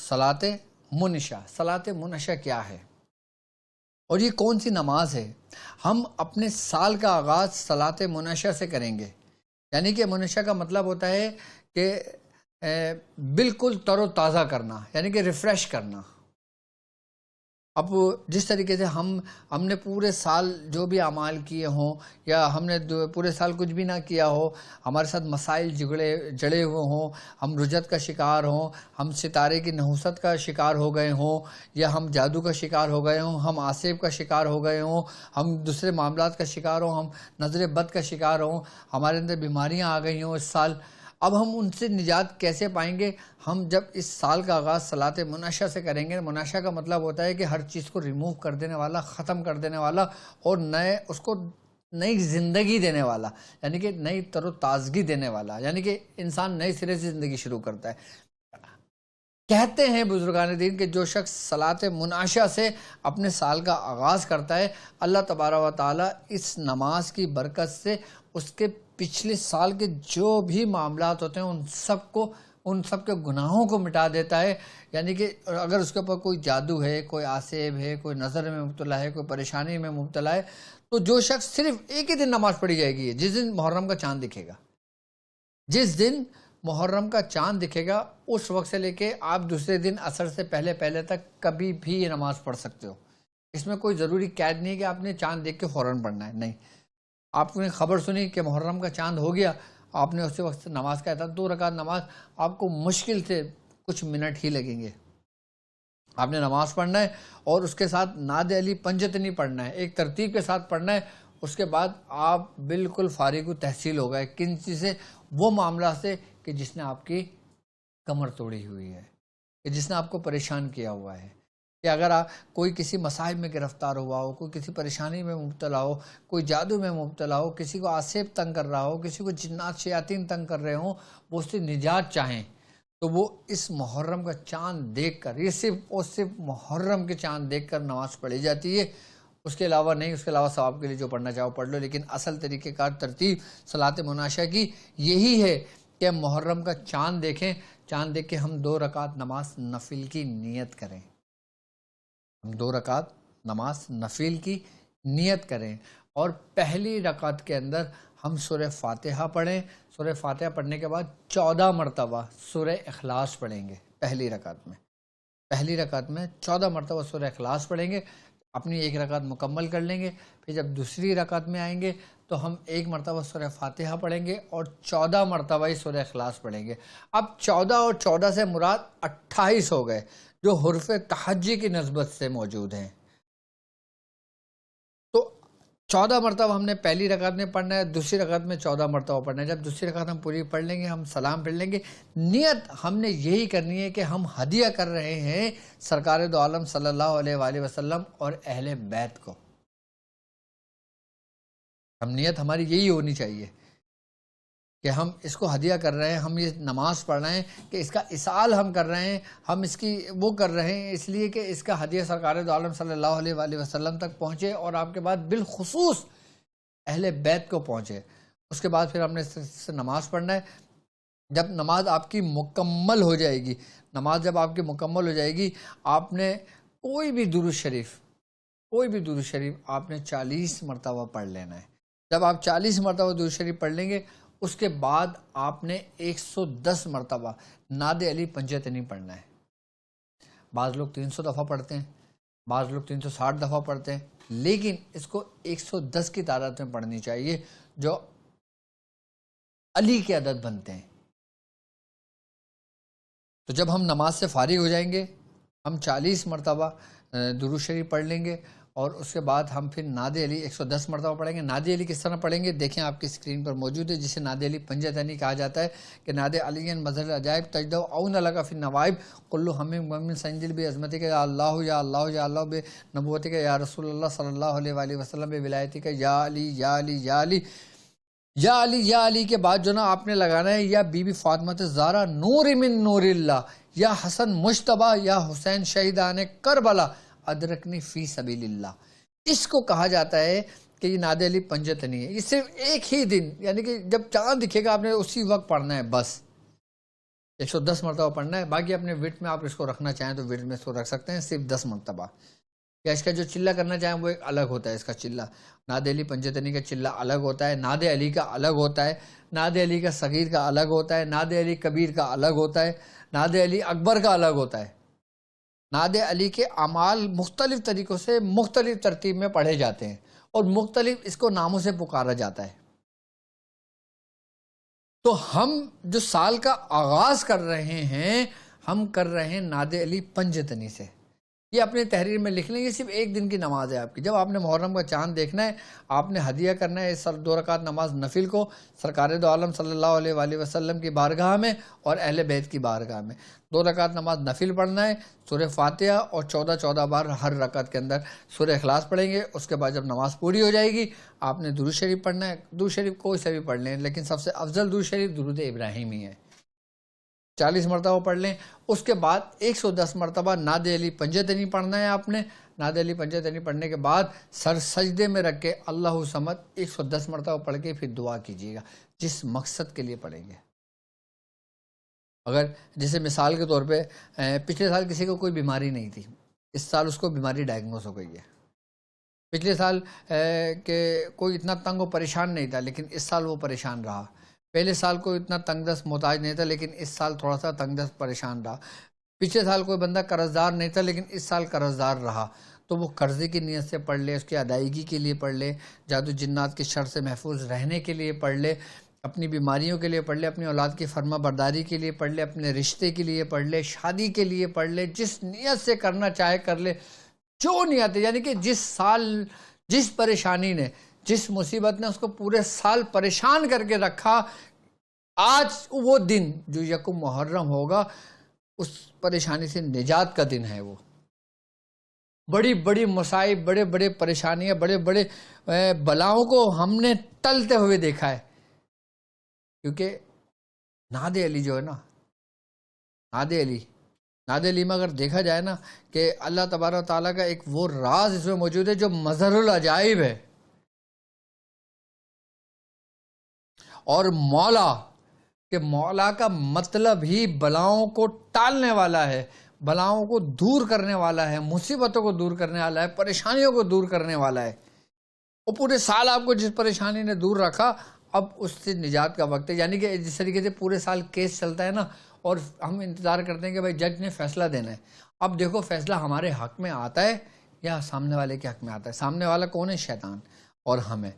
صلاۃ منشا۔ صلاۃ منشا کیا ہے اور یہ کون سی نماز ہے؟ ہم اپنے سال کا آغاز صلاۃ منشا سے کریں گے، یعنی کہ منشا کا مطلب ہوتا ہے کہ بالکل تر و تازہ کرنا، یعنی کہ ریفریش کرنا۔ اب جس طریقے سے ہم نے پورے سال جو بھی اعمال کیے ہوں یا ہم نے پورے سال کچھ بھی نہ کیا ہو، ہمارے ساتھ مسائل جڑے ہوئے ہوں، ہم رجت کا شکار ہوں، ہم ستارے کی نحوست کا شکار ہو گئے ہوں، یا ہم جادو کا شکار ہو گئے ہوں، ہم آسیب کا شکار ہو گئے ہوں، ہم دوسرے معاملات کا شکار ہوں، ہم نظر بد کا شکار ہوں، ہمارے اندر بیماریاں آ گئی ہوں اس سال، اب ہم ان سے نجات کیسے پائیں گے؟ ہم جب اس سال کا آغاز صلاۃ منشا سے کریں گے۔ منشا کا مطلب ہوتا ہے کہ ہر چیز کو ریموو کر دینے والا، ختم کر دینے والا، اور اس کو نئی زندگی دینے والا، یعنی کہ نئی تر و تازگی دینے والا، یعنی کہ انسان نئے سرے سے زندگی شروع کرتا ہے۔ کہتے ہیں بزرگان دین کہ جو شخص صلاۃ منشا سے اپنے سال کا آغاز کرتا ہے، اللہ تبارک و تعالیٰ اس نماز کی برکت سے اس کے پچھلے سال کے جو بھی معاملات ہوتے ہیں ان سب کے گناہوں کو مٹا دیتا ہے۔ یعنی کہ اگر اس کے اوپر کوئی جادو ہے، کوئی آسیب ہے، کوئی نظر میں مبتلا ہے، کوئی پریشانی میں مبتلا ہے، تو جو شخص صرف ایک ہی دن نماز پڑھی جائے گی، جس دن محرم کا چاند دکھے گا، جس دن محرم کا چاند دکھے گا، اس وقت سے لے کے آپ دوسرے دن عصر سے پہلے تک کبھی بھی یہ نماز پڑھ سکتے ہو۔ اس میں کوئی ضروری قید نہیں ہے کہ آپ نے چاند دیکھ کے فوراً پڑھنا ہے، نہیں۔ آپ نے خبر سنی کہ محرم کا چاند ہو گیا، آپ نے اسی وقت نماز کا اہتمام، 2 رکعت نماز آپ کو مشکل سے کچھ منٹ ہی لگیں گے۔ آپ نے نماز پڑھنا ہے اور اس کے ساتھ نعت علی پنجت نہیں پڑھنا ہے، ایک ترتیب کے ساتھ پڑھنا ہے۔ اس کے بعد آپ بالکل فارغ تحصیل ہو گئے کن چیز سے؟ وہ معاملہ سے کہ جس نے آپ کی کمر توڑی ہوئی ہے، کہ جس نے آپ کو پریشان کیا ہوا ہے، کہ اگر کوئی کسی مسائل میں گرفتار ہوا ہو، کوئی کسی پریشانی میں مبتلا ہو، کوئی جادو میں مبتلا ہو، کسی کو آسیب تنگ کر رہا ہو، کسی کو جنات شیاطین تنگ کر رہے ہوں، وہ اس سے نجات چاہیں، تو وہ اس محرم کا چاند دیکھ کر، یہ صرف محرم کے چاند دیکھ کر نماز پڑھی جاتی ہے، اس کے علاوہ نہیں۔ اس کے علاوہ ثواب کے لیے جو پڑھنا چاہو پڑھ لو، لیکن اصل طریقہ کار ترتیب صلاۃ منشا کی یہی ہے کہ محرم کا چاند دیکھیں، چاند دیکھ کے ہم 2 رکعت نماز نفل کی نیت کریں، ہم 2 رکعت نماز نفل کی نیت کریں، اور پہلی رکعت کے اندر ہم سورہ فاتحہ پڑھیں۔ سورہ فاتحہ پڑھنے کے بعد 14 مرتبہ سورہ اخلاص پڑھیں گے۔ پہلی رکعت میں 14 مرتبہ سورہ اخلاص پڑھیں گے، اپنی 1 رکعت مکمل کر لیں گے۔ پھر جب دوسری رکعت میں آئیں گے تو ہم 1 مرتبہ سورہ فاتحہ پڑھیں گے اور 14 مرتبہ ہی سورہ اخلاص پڑھیں گے۔ اب 14 اور 14 سے مراد 28 ہو گئے جو حروف تہجی کی نسبت سے موجود ہیں۔ تو 14 مرتبہ ہم نے پہلی رکعت میں پڑھنا ہے، دوسری رکعت میں 14 مرتبہ پڑھنا ہے۔ جب دوسری رکعت ہم پوری پڑھ لیں گے، ہم سلام پھیر لیں گے۔ نیت ہم نے یہی کرنی ہے کہ ہم ہدیہ کر رہے ہیں سرکار دو عالم صلی اللہ علیہ وآلہ وسلم اور اہل بیت کو۔ نیت ہماری یہی ہونی چاہیے کہ ہم اس کو ہدیہ کر رہے ہیں، ہم یہ نماز پڑھ رہے ہیں کہ اس کا اصال ہم کر رہے ہیں، ہم اس کی وہ کر رہے ہیں اس لیے کہ اس کا ہدیہ سرکار دو عالم صلی اللہ علیہ وآلہ وسلم تک پہنچے اور آپ کے بعد بالخصوص اہل بیت کو پہنچے۔ اس کے بعد پھر ہم نے نماز پڑھنا ہے۔ جب نماز آپ کی مکمل ہو جائے گی، آپ نے کوئی بھی درود شریف آپ نے 40 مرتبہ پڑھ لینا ہے۔ جب آپ 40 مرتبہ درود شریف پڑھ لیں گے، اس کے بعد آپ نے 110 مرتبہ نعت علی پنجتنی پڑھنا ہے۔ بعض لوگ 300 دفعہ پڑھتے ہیں، بعض لوگ 360 دفعہ پڑھتے ہیں، لیکن اس کو 110 کی تعداد میں پڑھنی چاہیے جو علی کے عدد بنتے ہیں۔ تو جب ہم نماز سے فارغ ہو جائیں گے، ہم 40 مرتبہ درود شریف پڑھ لیں گے اور اس کے بعد ہم پھر نعت علی 110 مرتبہ پڑھیں گے۔ نعت علی کس طرح پڑھیں گے دیکھیں، آپ کی اسکرین پر موجود ہے، جسے نعت علی پنجتنی کہا جاتا ہے کہ نعت علی مظہر العجائب تجدو اون لگا فی النوائب کلو ہمیں ممن سنجل بے عظمتی کا یا اللہ یا اللہ یا اللہ بے نبوتی کا یا رسول اللہ صلی اللہ علیہ وآلہ وسلم بے ولایتی کا یا علی یا علی یا علی یا علی یا علی کے بعد جو نا آپ نے لگانا ہے یا بی بی فاطمہ زہرا نور من نور اللہ، یا حسن مجتبیٰ، یا حسین شہیدان کربلا ادرکنی فی سبیل اللہ۔ اس کو کہا جاتا ہے کہ یہ نعت علی پنجتنی ہے۔ یہ صرف ایک ہی دن، یعنی کہ جب چاند دکھے گا آپ نے اسی وقت پڑھنا ہے بس۔ 110 مرتبہ پڑھنا ہے. باقی اپنے وٹ میں آپ اس کو رکھنا چاہیں تو وٹ میں اس کو رکھ سکتے ہیں صرف 10 مرتبہ. یا اس کا جو چلہ کرنا چاہیں وہ ایک الگ ہوتا ہے. اس کا چلہ ناد علی پنجتنی کا چلہ الگ ہوتا ہے, ناد علی کا الگ ہوتا ہے, ناد علی کا صغیر کا الگ ہوتا ہے, ناد علی کبیر کا الگ ہوتا ہے, ناد علی اکبر کا الگ ہوتا ہے. ناد علی کے اعمال مختلف طریقوں سے مختلف ترتیب میں پڑھے جاتے ہیں اور مختلف اس کو ناموں سے پکارا جاتا ہے. تو ہم جو سال کا آغاز کر رہے ہیں ہم کر رہے ہیں ناد علی پنجتنی سے. یہ اپنے تحریر میں لکھ لیں, یہ صرف ایک دن کی نماز ہے آپ کی. جب آپ نے محرم کا چاند دیکھنا ہے آپ نے ہدیہ کرنا ہے اس 2 رکعت نماز نفل کو سرکار دو عالم صلی اللہ علیہ وآلہ وسلم کی بارگاہ میں اور اہل بیت کی بارگاہ میں. 2 رکعت نماز نفل پڑھنا ہے, سورہ فاتحہ اور 14 بار ہر رکعت کے اندر سورہ اخلاص پڑھیں گے. اس کے بعد جب نماز پوری ہو جائے گی آپ نے درود شریف پڑھنا ہے. درود شریف کوئی سے بھی پڑھ لیں لیکن سب سے افضل درود شریف درود ابراہیمی ہے, 40 مرتبہ پڑھ لیں. اس کے بعد 110 مرتبہ ناد علی پنجتنی پڑھنا ہے آپ نے. ناد علی پنجتنی پڑھنے کے بعد سر سجدے میں رکھ کے اللہ صمد 110 مرتبہ پڑھ کے پھر دعا کیجیے گا جس مقصد کے لیے پڑھیں گے. اگر جیسے مثال کے طور پہ پچھلے سال کسی کو کوئی بیماری نہیں تھی, اس سال اس کو بیماری ڈائگنوز ہو گئی ہے. پچھلے سال کہ کوئی اتنا تنگ و پریشان نہیں تھا لیکن اس سال وہ پریشان رہا. پہلے سال کوئی اتنا تنگ دست محتاج نہیں تھا لیکن اس سال تھوڑا سا تنگ دست پریشان رہا. پچھلے سال کوئی بندہ قرض دار نہیں تھا لیکن اس سال قرض دار رہا. تو وہ قرضے کی نیت سے پڑھ لے, اس کی ادائیگی کے لیے پڑھ لے, جادو جنات کے شر سے محفوظ رہنے کے لیے پڑھ لے, اپنی بیماریوں کے لیے پڑھ لے, اپنی اولاد کی فرما برداری کے لیے پڑھ لے, اپنے رشتے کے لیے پڑھ لے, شادی کے لیے پڑھ لے, جس نیت سے کرنا چاہے کر لے. جو نیت ہے یعنی کہ جس سال جس پریشانی نے جس مصیبت نے اس کو پورے سال پریشان کر کے رکھا, آج وہ دن جو 1 محرم ہوگا اس پریشانی سے نجات کا دن ہے. وہ بڑی بڑی مصائب, بڑے بڑے پریشانیاں, بڑے بڑے بلاؤں کو ہم نے ٹلتے ہوئے دیکھا ہے. کیونکہ ناد علی جو ہے نا, ناد علی میں اگر دیکھا جائے نا کہ اللہ تبارک و تعالیٰ کا ایک وہ راز اس میں موجود ہے جو مظہر العجائب ہے. اور مولا کا مطلب ہی بلاؤں کو ٹالنے والا ہے, بلاؤں کو دور کرنے والا ہے, مصیبتوں کو دور کرنے والا ہے, پریشانیوں کو دور کرنے والا ہے. وہ پورے سال آپ کو جس پریشانی نے دور رکھا اب اس سے نجات کا وقت ہے. یعنی کہ جس طریقے سے پورے سال کیس چلتا ہے نا اور ہم انتظار کرتے ہیں کہ بھائی جج نے فیصلہ دینا ہے. اب دیکھو فیصلہ ہمارے حق میں آتا ہے یا سامنے والے کے حق میں آتا ہے. سامنے والا کون ہے؟ شیطان اور ہمیں.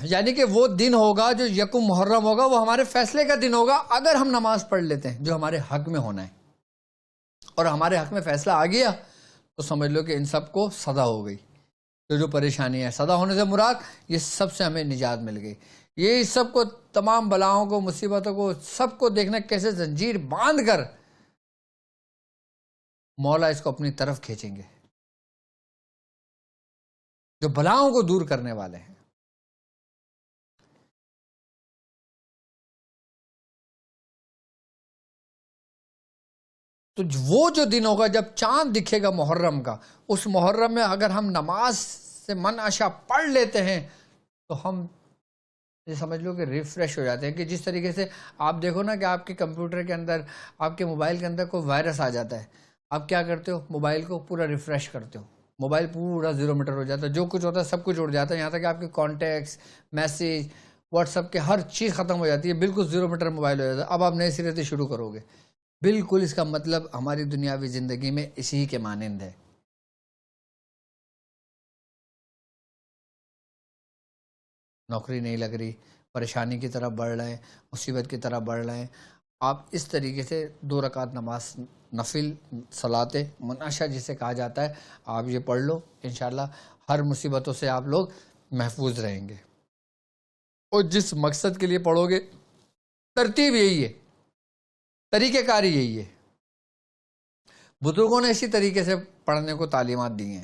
یعنی کہ وہ دن ہوگا جو 1 محرم ہوگا وہ ہمارے فیصلے کا دن ہوگا اگر ہم نماز پڑھ لیتے ہیں جو ہمارے حق میں ہونا ہے, اور ہمارے حق میں فیصلہ آ گیا تو سمجھ لو کہ ان سب کو سزا ہو گئی. جو پریشانی ہے, سزا ہونے سے مراد یہ سب سے ہمیں نجات مل گئی. یہ سب کو, تمام بلاؤں کو, مصیبتوں کو, سب کو دیکھنا کیسے زنجیر باندھ کر مولا اس کو اپنی طرف کھینچیں گے جو بلاؤں کو دور کرنے والے ہیں. تو وہ جو دن ہوگا جب چاند دکھے گا محرم کا, اس محرم میں اگر ہم نماز سے من آشا پڑھ لیتے ہیں تو ہم یہ سمجھ لو کہ ریفریش ہو جاتے ہیں. کہ جس طریقے سے آپ دیکھو نا کہ آپ کے کمپیوٹر کے اندر, آپ کے موبائل کے اندر کوئی وائرس آ جاتا ہے, آپ کیا کرتے ہو؟ موبائل کو پورا ریفریش کرتے ہو, موبائل پورا 0 میٹر ہو جاتا ہے, جو کچھ ہوتا ہے سب کچھ اڑ جاتا ہے, یہاں تک کہ آپ کے کانٹیکٹس, میسیج, واٹس ایپ کے ہر چیز ختم ہو جاتی ہے, بالکل 0 میٹر موبائل ہو جاتا ہے. اب آپ نئے سرے سے شروع کرو گے. بالکل اس کا مطلب ہماری دنیاوی زندگی میں اسی کے مانند ہے. نوکری نہیں لگ رہی, پریشانی کی طرف بڑھ رہے ہیں, مصیبت کی طرف بڑھ رہے ہیں, آپ اس طریقے سے 2 رکعت نماز نفل صلاۃ مناشا جسے کہا جاتا ہے آپ یہ پڑھ لو, انشاءاللہ ہر مصیبتوں سے آپ لوگ محفوظ رہیں گے. اور جس مقصد کے لیے پڑھو گے ترتیب یہی ہے, طریقہ کار یہی ہے. بزرگوں نے اسی طریقے سے پڑھنے کو تعلیمات دی ہیں.